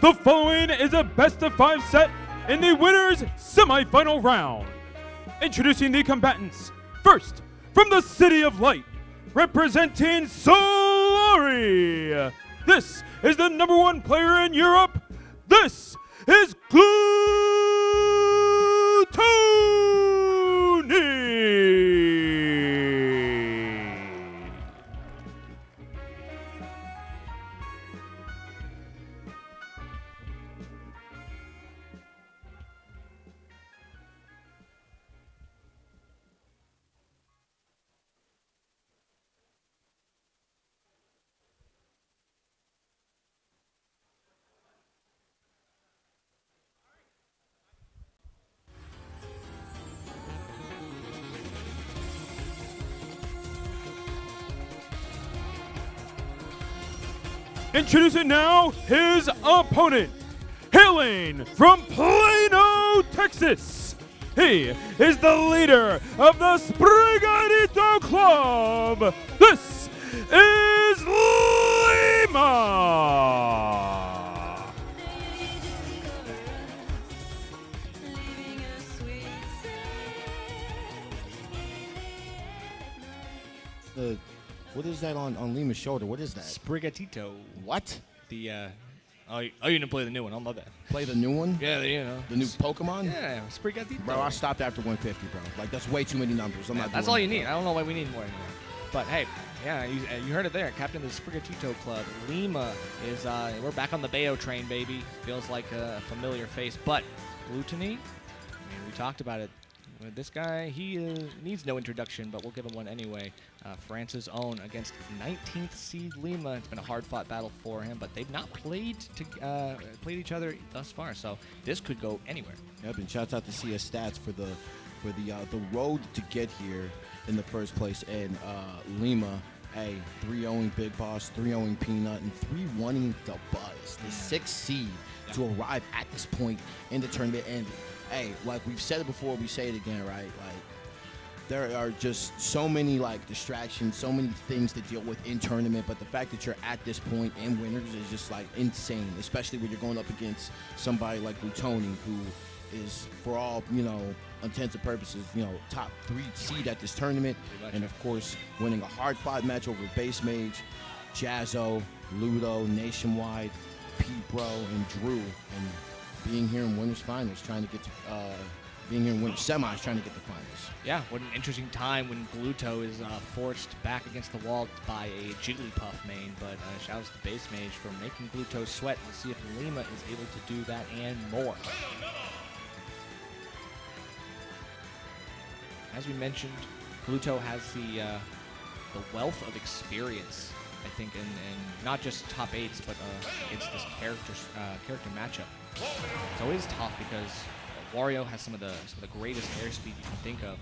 The following is a best-of-5 set in the winner's semifinal round. Introducing the combatants. First, from the City of Light, representing Solari. This is the #1 player in Europe. This is Glutonny. Introducing now his opponent, hailing from Plano, Texas. He is the leader of the Sprigatito Club. This is Lima. What is that on Lima's shoulder? What is that? Sprigatito. What? The you didn't play the new one. I love that. Play the new one? Yeah, you know. The new Pokemon? Yeah, Sprigatito. Bro, I stopped after 150, bro. Like, that's way too many numbers. I'm not That's doing all you it, need. bro. I don't know why we need more anymore. But hey, yeah, you heard it there. Captain of the Sprigatito Club. Lima is, we're back on the Bayo train, baby. Feels like a familiar face. But Glutonny, I mean, we talked about it. This guy, he needs no introduction, but we'll give him one anyway. France's own against 19th seed Lima. It's been a hard-fought battle for him, but they've not played each other thus far, so this could go anywhere. Yep, and shouts out to CS Stats for the road to get here in the first place. And Lima, hey, 3-0ing Big Boss, 3-0ing Peanut, and 3-1ing the Buzz, the 6th seed to arrive at this point in the tournament. And hey, like we've said it before, we say it again, right? Like, there are just so many like distractions, so many things to deal with in tournament, but the fact that you're at this point and winners is just like insane, especially when you're going up against somebody like Glutonny, who is, for all, intents and purposes, top 3 seed at this tournament. And of course, winning a hard-fought match over Base Mage, Jazzo, Ludo, Nationwide, Pete Bro, and Drew, and being here in winners finals, trying to get to being here in winners semis, trying to get to finals. Yeah, what an interesting time when Gluto is forced back against the wall by a Jigglypuff main, but shout out to Base Mage for making Gluto sweat. We'll see if Lima is able to do that and more. As we mentioned, Gluto has the wealth of experience, I think, in not just top 8s, but against this character matchup. It's always tough because Wario has some of the greatest airspeed you can think of.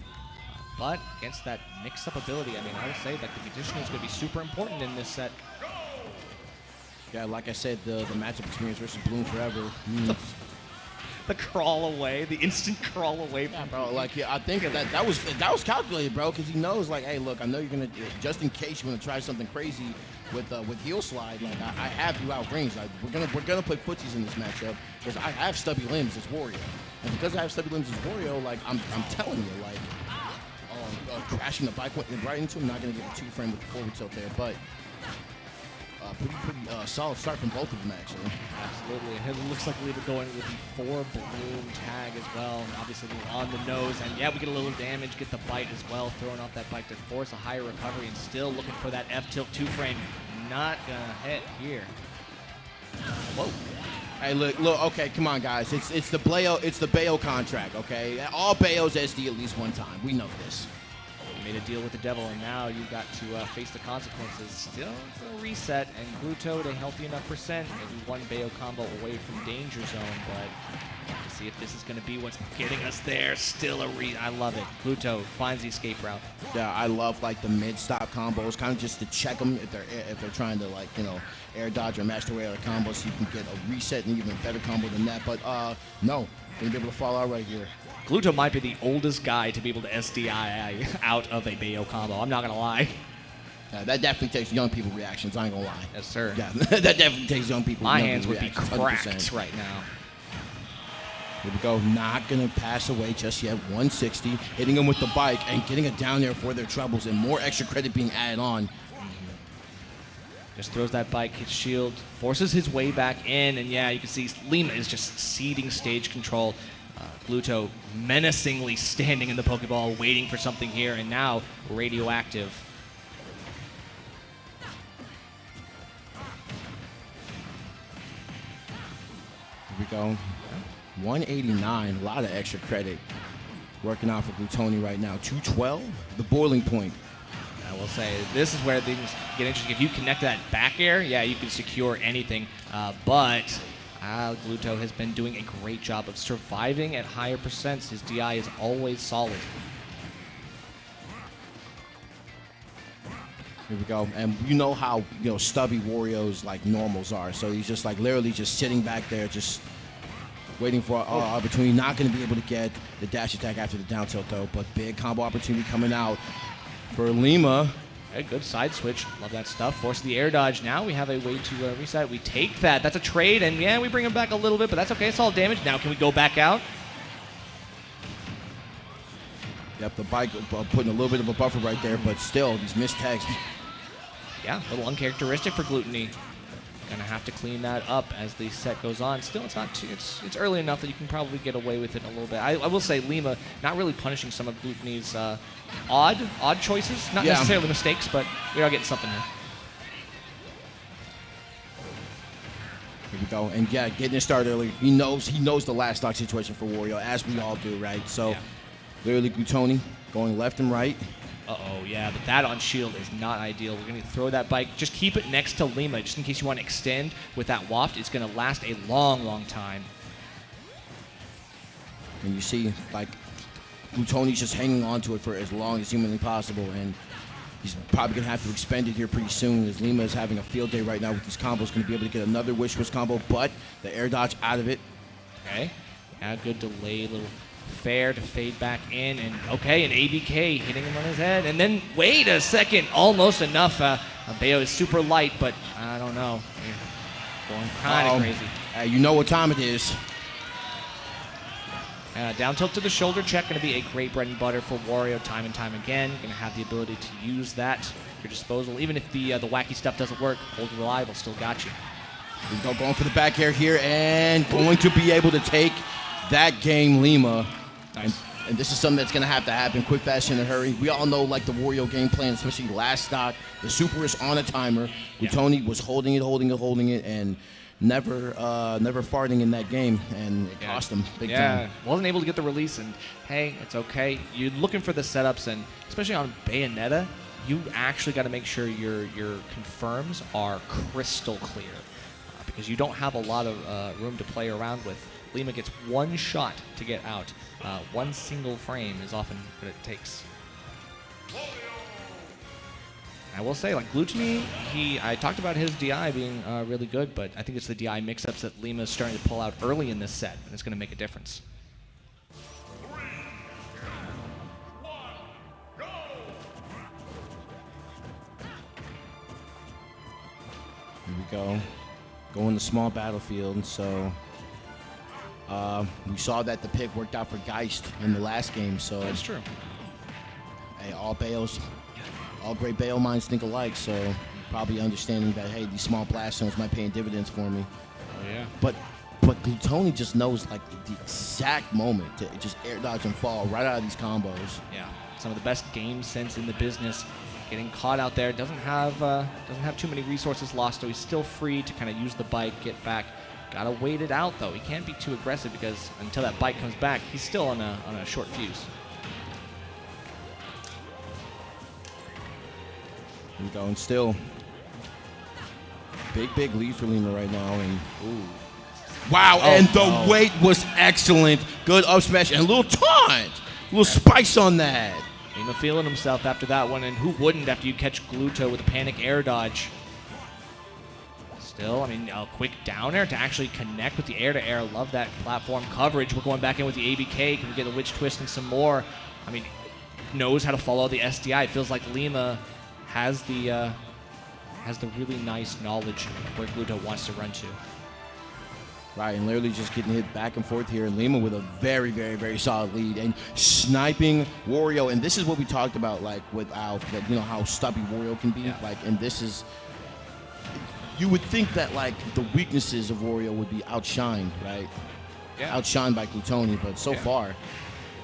But against that mix-up ability, I mean, I would say that the conditioning is going to be super important in this set. Yeah, like I said, the matchup experience versus Bloom Forever. The crawl away, the instant crawl away. Yeah, bro. Like, yeah, I think that was calculated, bro, because he knows, like, hey, look, I know you're gonna, just in case you're gonna try something crazy with Heel Slide. Like, I have you out range. Like, we're gonna play footsies in this matchup because I have stubby limbs as Wario, and because I have stubby limbs as Wario, like, I'm telling you, like, crashing the bike went right into him. Not gonna get a 2-frame with the forward tilt there, but. Pretty solid start from both of them, actually. Absolutely. It looks like we were going with the 4-balloon tag as well. Obviously on the nose, and yeah, we get a little damage, get the bite as well, throwing off that bite to force a higher recovery, and still looking for that F-tilt 2-frame. Not gonna hit here. Whoa. Hey, look, okay, come on, guys. It's the Bayo contract, okay? All Bayos SD at least one time. We know this. Made a deal with the devil, and now you've got to face the consequences. Still a reset, and Gluto at a healthy enough percent. Maybe one Bayo combo away from danger zone, but to see if this is going to be what's getting us there. Still I love it. Gluto finds the escape route. Yeah, I love like the mid-stop combos, kind of just to check them if they're trying to, like, air dodge or match their way out of combos, so you can get a reset and even better combo than that. But no, gonna be able to fall out right here. Gluto might be the oldest guy to be able to SDI out of a Bayo combo. I'm not going to lie. That definitely takes young people reactions. I ain't gonna lie. Yes, sir. Yeah, that definitely takes young people. My young hands would be reactions, cracked 100%. right now. Here we go. Not gonna pass away just yet. 160, hitting him with the bike and getting it down there for their troubles, and more extra credit being added on. Just throws that bike, hits shield, forces his way back in, and yeah, you can see Lima is just ceding stage control. Gluto menacingly standing in the Pokeball, waiting for something here, and now radioactive. Here we go. 189, a lot of extra credit working out for Glutonny right now. 212, the boiling point. I will say, this is where things get interesting. If you connect that back air, yeah, you can secure anything. But Gluto has been doing a great job of surviving at higher percents. His DI is always solid. Here we go. And you know how, stubby Wario's like normals are. So he's just like literally just sitting back there, just waiting for an opportunity. Not going to be able to get the dash attack after the down tilt though. But big combo opportunity coming out for Lima. Okay, good side switch. Love that stuff. Force the air dodge. Now we have a way to reset. We take that. That's a trade, and yeah, we bring him back a little bit, but that's okay. It's all damage. Now can we go back out? Yep, the bike putting a little bit of a buffer right there, but still, these missed tags. Yeah, a little uncharacteristic for Glutonny. Gonna have to clean that up as the set goes on. Still, it's not too. It's early enough that you can probably get away with it a little bit. I will say Lima not really punishing some of Glutonny's odd choices, not necessarily mistakes, but we are getting something here. Here we go, and yeah, getting it started early. He knows the last stock situation for Wario, as we all do, right? So, literally Glutonny going left and right. Uh-oh, yeah, but that on shield is not ideal. We're going to throw that bike. Just keep it next to Lima, just in case you want to extend with that waft. It's going to last a long, long time. And you see, like, Glutonny's just hanging on to it for as long as humanly possible, and he's probably going to have to expend it here pretty soon, as Lima is having a field day right now with these combos. Going to be able to get another Wish Wish combo, but the air dodge out of it. Okay, yeah, good delay, little fair to fade back in, and okay, an ABK hitting him on his head, and then wait a second, almost enough. Bayo is super light, but I don't know, going kind of crazy. You know what time it is. Down tilt to the shoulder check, going to be a great bread and butter for Wario time and time again. Going to have the ability to use that at your disposal, even if the wacky stuff doesn't work. Hold reliable, still got you. We go going for the back air here, and going to be able to take that game, Lima. Nice. And this is something that's going to have to happen quick, fast, in a hurry. We all know, like, the Wario game plan, especially last stock. The Super is on a timer. Glutonny was holding it, and never farting in that game, and it cost him big time. Wasn't able to get the release, and hey, it's okay. You're looking for the setups, and especially on Bayonetta, you actually got to make sure your confirms are crystal clear, because you don't have a lot of room to play around with. Lima gets one shot to get out. One single frame is often what it takes. I will say, like Glutonny, I talked about his DI being really good, but I think it's the DI mix-ups that Lima is starting to pull out early in this set, and it's going to make a difference. Here we go. Going to small battlefield, so we saw that the pick worked out for Geist in the last game, so that's true. Hey, all great Bayo minds think alike, so probably understanding that, hey, these small blast zones might pay in dividends for me. Oh yeah. But Glutonny just knows like the exact moment to just air dodge and fall right out of these combos. Yeah, some of the best game sense in the business. Getting caught out there, doesn't have too many resources lost, so he's still free to kind of use the bike, get back. Gotta wait it out though. He can't be too aggressive because until that bike comes back, he's still on a short fuse. Here we go, and still big lead for Lima right now, and wow, and the weight was excellent. Good up smash and a little taunt, a little spice on that. Lima feeling himself after that one, and who wouldn't after you catch Gluto with a panic air dodge? Still, I mean, a quick down air to actually connect with the air-to-air. Love that platform coverage. We're going back in with the ABK. Can we get a witch twist and some more? I mean, knows how to follow the SDI. It feels like Lima has the really nice knowledge of where Gluto wants to run to. Right, and literally just getting hit back and forth here. And Lima with a very, very, very solid lead and sniping Wario. And this is what we talked about, like with Alf, that, you know, how stubby Wario can be. Yeah. Like, and this is, you would think that like the weaknesses of Wario would be outshined, right? Yeah. Outshined by Glutonny, but so far.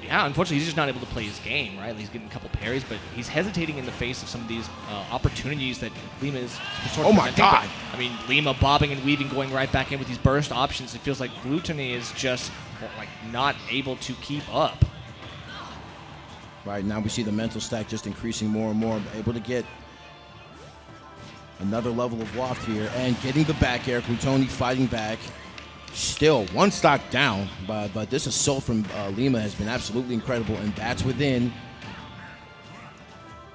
Yeah, unfortunately, he's just not able to play his game, right? He's getting a couple parries, but he's hesitating in the face of some of these opportunities that Lima is sort of Oh my presenting. God. But, I mean, Lima bobbing and weaving, going right back in with these burst options. It feels like Glutonny is just like not able to keep up. Right, now we see the mental stack just increasing more and more. Able to get another level of waft here and getting the back air. Glutonny fighting back. Still one stock down, but this assault from Lima has been absolutely incredible, and that's within.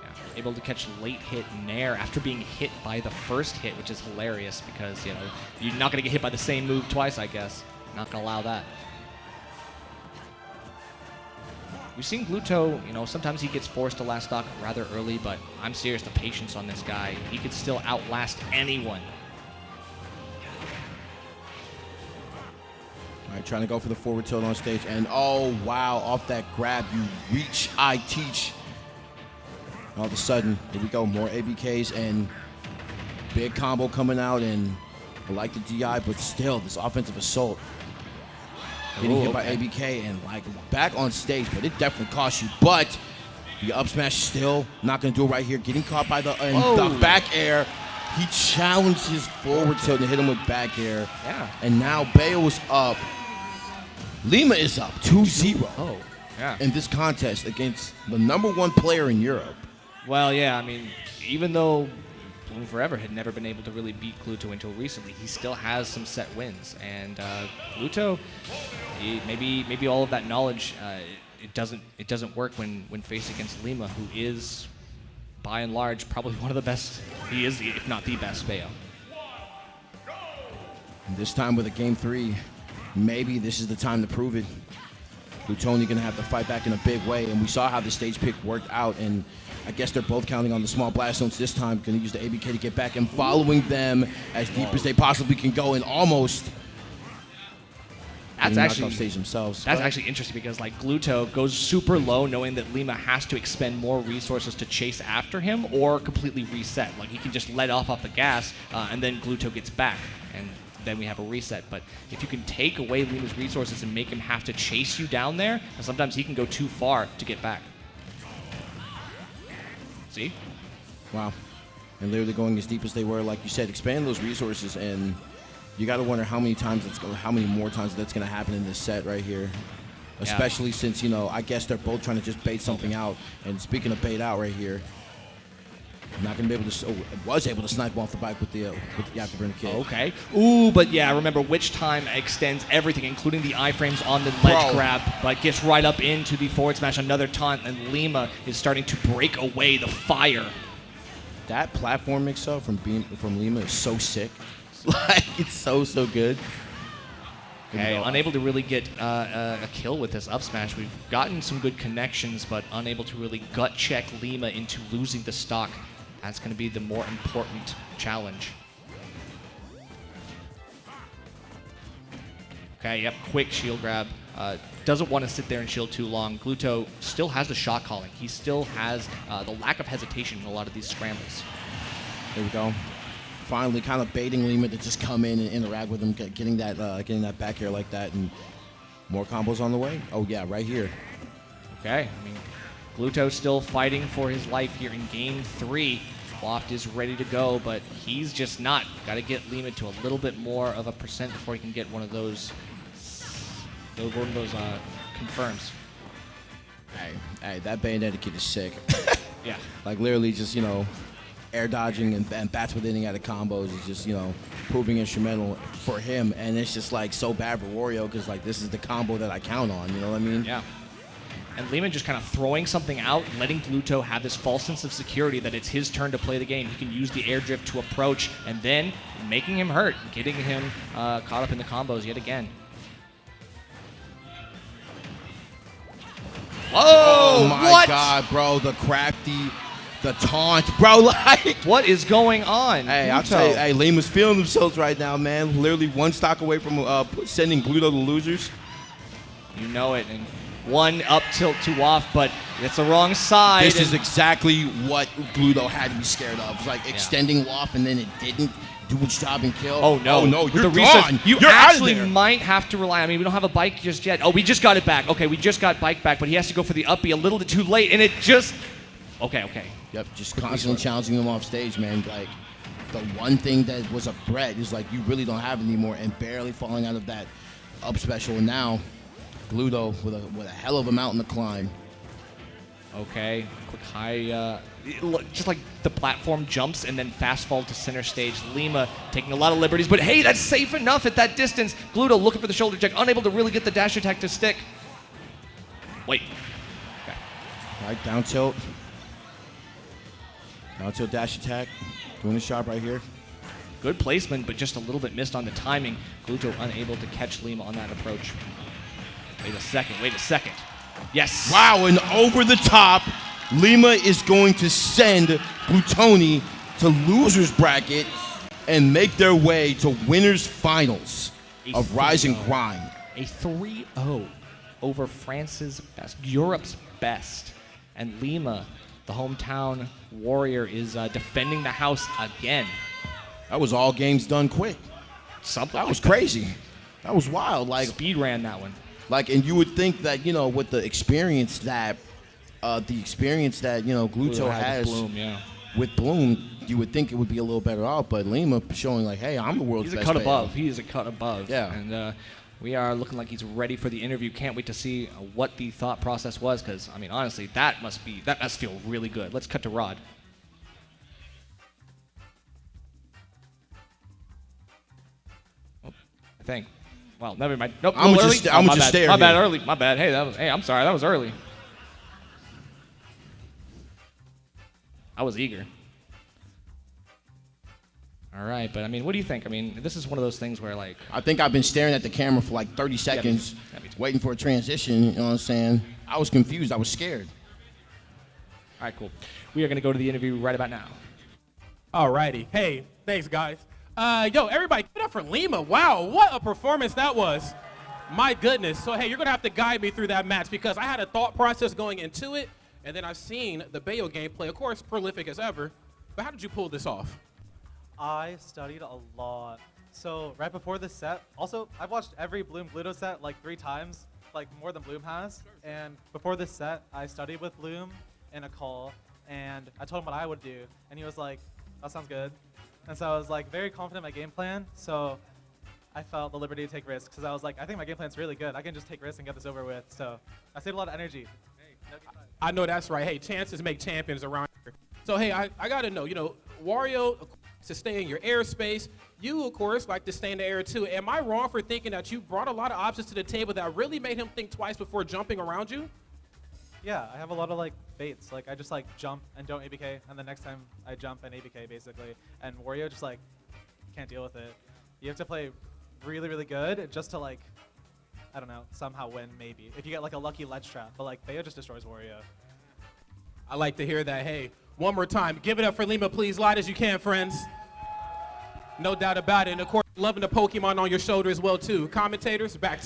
Yeah, able to catch late hit Nair after being hit by the first hit, which is hilarious because, you know, you're not going to get hit by the same move twice, I guess. Not going to allow that. We've seen Gluto, you know, sometimes he gets forced to last stock rather early, but I'm serious, the patience on this guy. He could still outlast anyone. All right, trying to go for the forward tilt on stage, and oh wow, off that grab, you reach, I teach. All of a sudden, here we go, more ABKs and big combo coming out, and I like the DI, but still, this offensive assault. Getting hit by ABK and like back on stage, but it definitely costs you. But the up smash still not gonna do it right here. Getting caught by the back air. He challenged his forward tilt and hit him with back air. Yeah. And now Bayo is up. Lima is up 2-0 Oh, yeah. in this contest against the #1 player in Europe. Well, yeah, I mean, even though Bloom Forever had never been able to really beat Gluto until recently, he still has some set wins. And Gluto, maybe all of that knowledge, it doesn't work when faced against Lima, who is, by and large, probably one of the best. He is, if not the best, Bayo. And this time with a game 3, maybe this is the time to prove it. Glutonny gonna have to fight back in a big way, and we saw how the stage pick worked out, and I guess they're both counting on the small blast zones this time. Gonna use the ABK to get back and following them as deep as they possibly can go, and almost That's knocked actually off stage themselves. That's actually interesting because like Gluto goes super low, knowing that Lima has to expend more resources to chase after him or completely reset. Like he can just let off the gas, and then Gluto gets back, and then we have a reset. But if you can take away Lima's resources and make him have to chase you down there, and sometimes he can go too far to get back. See? Wow. And literally going as deep as they were, like you said, expand those resources, and you got to wonder how many more times that's going to happen in this set right here. Especially since, you know, I guess they're both trying to just bait something out. And speaking of bait out right here, not going to be able to, was able to snipe off the bike with the afterburner kick. Okay. Ooh, but yeah, remember Witch Time extends everything, including the iframes on the ledge grab, but gets right up into the forward smash another time, and Lima is starting to break away the fire. That platform mix-up from Lima is so sick. Like, it's so good. Okay, unable to really get a kill with this up smash. We've gotten some good connections, but unable to really gut check Lima into losing the stock. That's going to be the more important challenge. Okay, yep, quick shield grab. Doesn't want to sit there and shield too long. Gluto still has the shot calling. He still has the lack of hesitation in a lot of these scrambles. There we go. Finally kind of baiting Lima to just come in and interact with him, getting that back air like that, and more combos on the way. Oh yeah, right here. Okay, I mean, Gluto's still fighting for his life here in game 3. Waft is ready to go, but he's just not. Got to get Lima to a little bit more of a percent before he can get one of those confirms. Hey, that Bayonetta kid is sick. Yeah. Like literally just, you know, air dodging and bats within out of combos is just, you know, proving instrumental for him. And it's just like so bad for Wario because like this is the combo that I count on, you know what I mean? Yeah. And Lima just kind of throwing something out, letting Gluto have this false sense of security that it's his turn to play the game. He can use the air drift to approach and then making him hurt, getting him caught up in the combos yet again. Oh my what? God, bro, the crafty The taunt, bro. Like, What is going on? hey, I'll tell you, hey, Lima's feeling themselves right now, man. Literally one stock away from sending Gluto to losers. You know it. And one up tilt, two off, but it's the wrong side. This is exactly what Gluto had to be scared of. It's like extending off, and then it didn't do its job and kill. Oh no! You're With the gone. You You're actually out of there. might have to rely. I mean, we don't have a bike just yet. Oh, we just got it back. Okay, we just got bike back, but he has to go for the uppy a little too late, and it just. Okay. Yep, just constantly challenging them off stage, man. Like, the one thing that was a threat is like you really don't have it anymore, and barely falling out of that up special. And now, Gluto with a hell of a mountain to climb. Okay, quick high. Just like the platform jumps and then fast fall to center stage. Lima taking a lot of liberties, but hey, that's safe enough at that distance. Gluto looking for the shoulder check, unable to really get the dash attack to stick. Wait. Okay. Right, down tilt. Down tilt dash attack. Doing a shot right here. Good placement, but just a little bit missed on the timing. Gluto unable to catch Lima on that approach. Wait a second. Yes. Wow, and over the top, Lima is going to send Glutonny to loser's bracket and make their way to winners finals of Rise and Grind. A 3-0 over France's best, Europe's best. And Lima, the hometown warrior, is defending the house again. That was all games done quick. Something That was crazy. That was wild. Like, speed ran that one. Like, and you would think that, you know, with the experience that Gluto has with Bloom, you would think it would be a little better off. But Lima showing like, hey, I'm the world's best. He's a cut above. He is a cut above. Yeah. And we are looking like he's ready for the interview. Can't wait to see what the thought process was, because I mean, honestly, that must feel really good. Let's cut to Rod. Oh, I think. Well, never mind. Nope. I'm early. just stare My bad. here. Early. My bad. Hey, I'm sorry. That was early. I was eager. All right, but I mean, what do you think? I mean, this is one of those things where, like, I think I've been staring at the camera for like 30 seconds, me too. waiting for a transition. You know what I'm saying? I was confused. I was scared. all right, cool. We are going to go to the interview right about now. Alrighty. Hey, thanks, guys. Yo, everybody, give it up for Lima. Wow, what a performance that was. My goodness. So, hey, you're going to have to guide me through that match because I had a thought process going into it, and then I've seen the Bayo gameplay, of course, prolific as ever. But how did you pull this off? I studied a lot. So right before this set, also, I've watched every Bloom Gluto set like 3 times, like more than Bloom has. And before this set, I studied with Bloom in a call, and I told him what I would do. And he was like, that sounds good. And so I was like very confident in my game plan. So I felt the liberty to take risks because I was like, I think my game plan's really good. I can just take risks and get this over with. So I saved a lot of energy. I know that's right. Hey, chances make champions around here. So, hey, I got to know, Wario to stay in your airspace. You, of course, like to stay in the air, too. Am I wrong for thinking that you brought a lot of options to the table that really made him think twice before jumping around you? Yeah, I have a lot of like baits. Like I just like jump and don't ABK, and the next time I jump and ABK basically. And Wario just like can't deal with it. You have to play really, really good just to like, I don't know, somehow win maybe. If you get like a lucky ledge trap, but like Bayo just destroys Wario. I like to hear that. Hey, one more time, give it up for Lima, please. Loud as you can, friends. No doubt about it. And of course, loving the Pokemon on your shoulder as well, too. Commentators, back